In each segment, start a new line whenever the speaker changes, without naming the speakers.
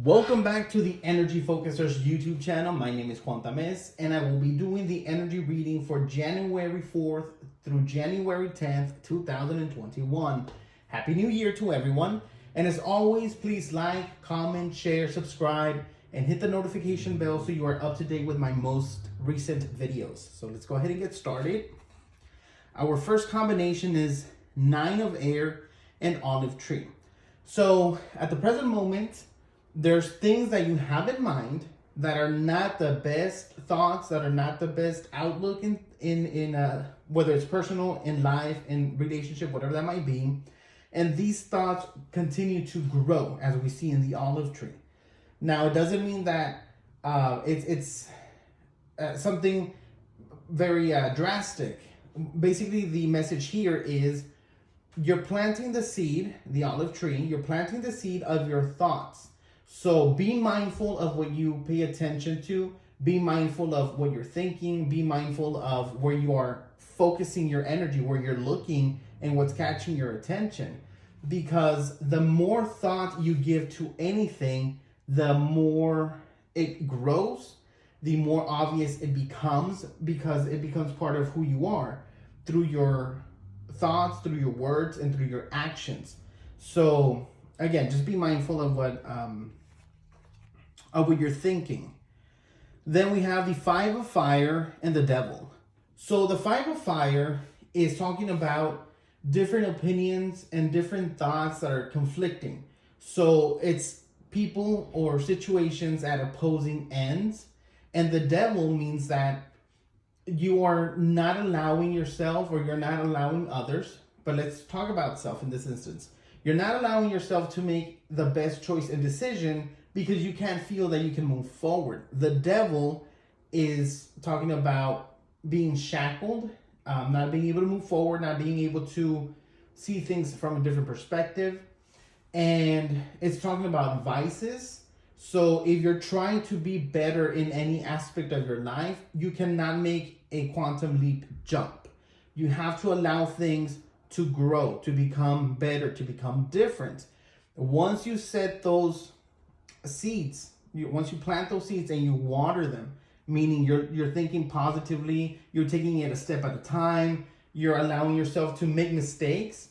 Welcome back to the Energy Focusers YouTube channel. My name is Juan Tamez, and I will be doing the energy reading for January 4th through January 10th, 2021. Happy New Year to everyone. And as always, please like, comment, share, subscribe, and hit the notification bell so you are up to date with my most recent videos. So let's go ahead and get started. Our first combination is Nine of Air and Olive Tree. So at the present moment, there's things that you have in mind that are not the best thoughts, that are not the best outlook in whether it's personal, in life, in relationship, whatever that might be. And these thoughts continue to grow, as we see in the olive tree. Now, it doesn't mean that it's something very drastic. Basically, the message here is you're planting the seed, the olive tree, you're planting the seed of your thoughts. So be mindful of what you pay attention to. Be mindful of what you're thinking. Be mindful of where you are focusing your energy, where you're looking, and what's catching your attention. Because the more thought you give to anything, the more it grows, the more obvious it becomes, because it becomes part of who you are through your thoughts, through your words, and through your actions. So again, just be mindful of what you're thinking. Then we have the Five of Fire and the Devil. So the Five of Fire is talking about different opinions and different thoughts that are conflicting. So it's people or situations at opposing ends. And the Devil means that you are not allowing yourself, or you're not allowing others, but let's talk about self in this instance. You're not allowing yourself to make the best choice and decision because you can't feel that you can move forward. The Devil is talking about being shackled, not being able to move forward, not being able to see things from a different perspective. And it's talking about vices. So if you're trying to be better in any aspect of your life, you cannot make a quantum leap jump. You have to allow things to grow, to become better, to become different. Once you set those seeds, once you plant those seeds and you water them, meaning you're thinking positively, you're taking it a step at a time, you're allowing yourself to make mistakes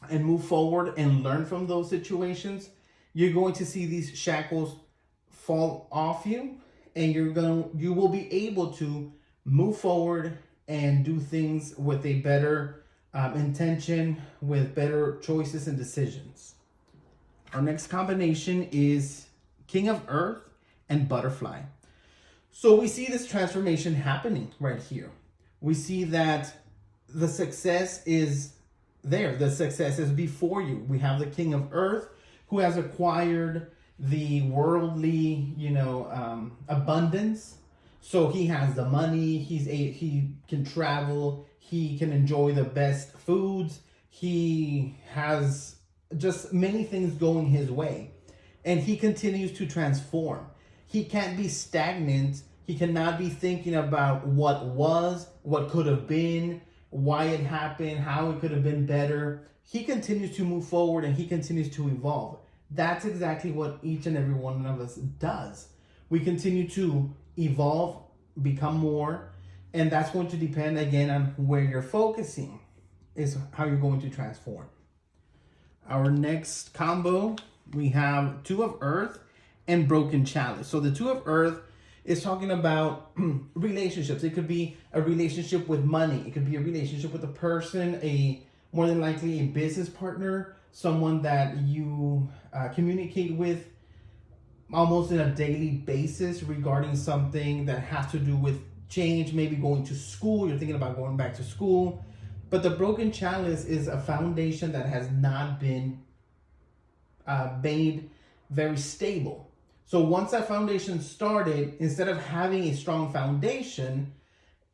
and move forward and learn from those situations, you're going to see these shackles fall off you, and you will be able to move forward and do things with a better intention, with better choices and decisions. Our next combination is King of Earth and Butterfly. So we see this transformation happening right here. We see that the success is there. The success is before you. We have the King of Earth who has acquired the worldly, abundance. So he has the money. He can travel. He can enjoy the best foods. He has just many things going his way, and he continues to transform. He can't be stagnant. He cannot be thinking about what was, what could have been, why it happened, how it could have been better. He continues to move forward, and he continues to evolve. That's exactly what each and every one of us does. We continue to evolve, become more, and that's going to depend again on where you're focusing, is how you're going to transform. Our next combo, we have Two of Earth and Broken Chalice. So the Two of Earth is talking about relationships. It could be a relationship with money. It could be a relationship with a person, more than likely a business partner, someone that you communicate with almost on a daily basis regarding something that has to do with change, maybe going to school. You're thinking about going back to school. But the Broken Chalice is a foundation that has not been made very stable. So once that foundation started, instead of having a strong foundation,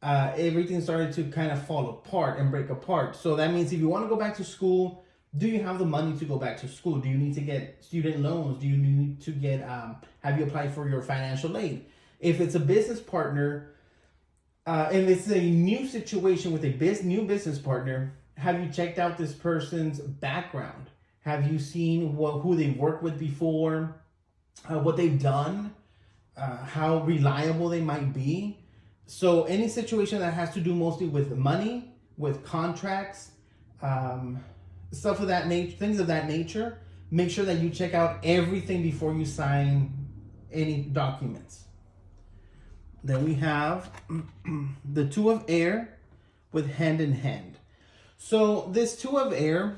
everything started to kind of fall apart and break apart. So that means if you want to go back to school, do you have the money to go back to school? Do you need to get student loans? Do you need to get, have you applied for your financial aid? If it's a business partner, and it's a new situation with a new business partner, have you checked out this person's background? Have you seen who they've worked with before? what they've done, how reliable they might be. So any situation that has to do mostly with money, with contracts, stuff of that nature, things of that nature, make sure that you check out everything before you sign any documents. Then we have the Two of Air with Hand in Hand. So this Two of Air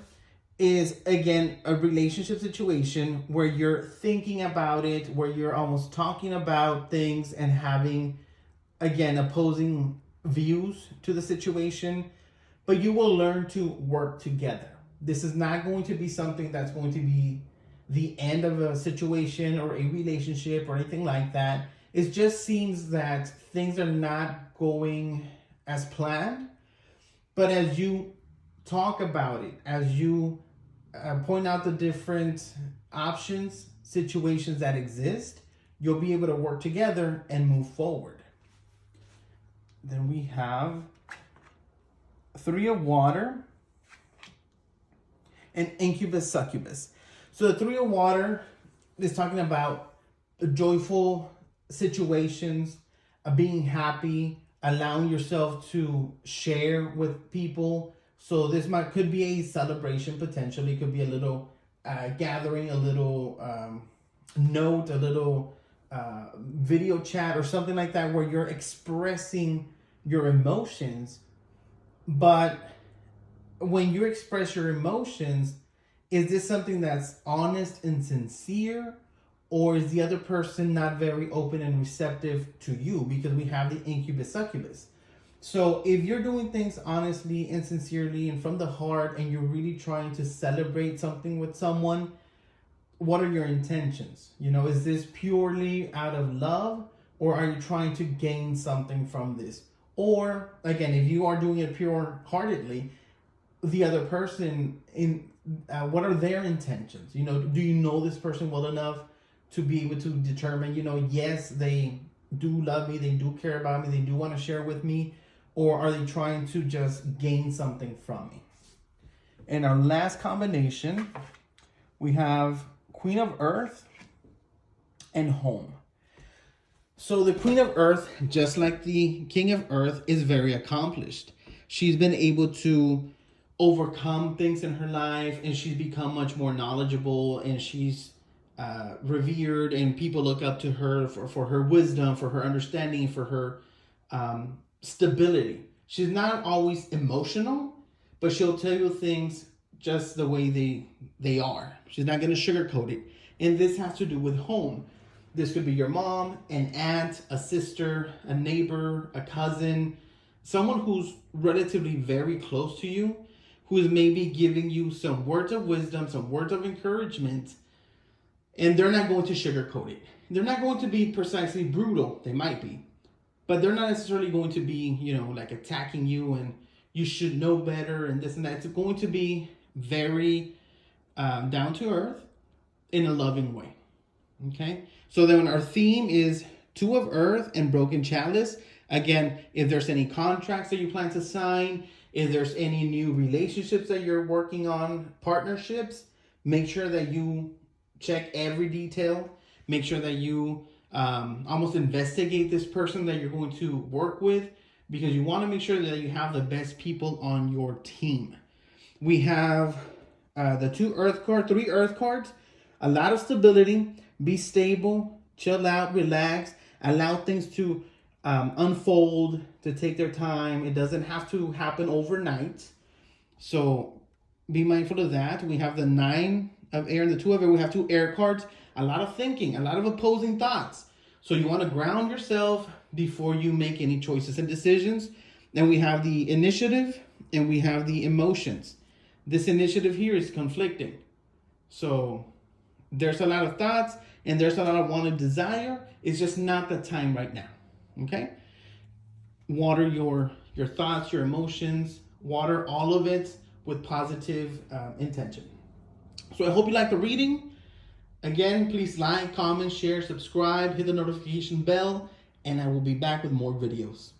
is, again, a relationship situation where you're thinking about it, where you're almost talking about things and having, again, opposing views to the situation, but you will learn to work together. This is not going to be something that's going to be the end of a situation or a relationship or anything like that. It just seems that things are not going as planned, but as you talk about it, as you point out the different options, situations that exist, you'll be able to work together and move forward. Then we have Three of Water and Incubus Succubus. So the Three of Water is talking about joyful situations, being happy, allowing yourself to share with people. So this could be a celebration potentially. It could be a little gathering, a little note, a little video chat or something like that where you're expressing your emotions. But when you express your emotions, is this something that's honest and sincere? Or is the other person not very open and receptive to you? Because we have the Incubus Succubus. So if you're doing things honestly and sincerely and from the heart, and you're really trying to celebrate something with someone, what are your intentions? You know, is this purely out of love, or are you trying to gain something from this? Or again, if you are doing it pure-heartedly, the other person, what are their intentions? You know, do you know this person well enough to be able to determine, you know, yes, they do love me, they do care about me, they do want to share with me, or are they trying to just gain something from me? And our last combination, we have Queen of Earth and Home. So the Queen of Earth, just like the King of Earth, is very accomplished. She's been able to overcome things in her life, and she's become much more knowledgeable, and she's revered, and people look up to her for her wisdom, for her understanding, for her stability. She's not always emotional, but she'll tell you things just the way they are. She's not going to sugarcoat it. And this has to do with home. This could be your mom, an aunt, a sister, a neighbor, a cousin, someone who's relatively very close to you, who is maybe giving you some words of wisdom, some words of encouragement, and they're not going to sugarcoat it. They're not going to be precisely brutal. They might be, but they're not necessarily going to be, you know, like attacking you and you should know better and this and that. It's going to be very down to earth in a loving way. Okay, so then our theme is Two of Earth and Broken Chalice. Again, if there's any contracts that you plan to sign, if there's any new relationships that you're working on, partnerships, make sure that you check every detail. Make sure that you almost investigate this person that you're going to work with, because you want to make sure that you have the best people on your team. We have the 2 Earth cards, 3 Earth cards, a lot of stability. Be stable, chill out, relax, allow things to unfold, to take their time. It doesn't have to happen overnight. So be mindful of that. We have the 9 of Air and the 2 of Air. We have 2 Air cards. A lot of thinking, a lot of opposing thoughts. So you want to ground yourself before you make any choices and decisions. Then we have the Initiative and we have the Emotions. This Initiative here is conflicting. So there's a lot of thoughts and there's a lot of wanted desire. It's just not the time right now. Okay? Water your thoughts, your emotions, water all of it with positive intention. So I hope you like the reading. Again, please like, comment, share, subscribe, hit the notification bell, and I will be back with more videos.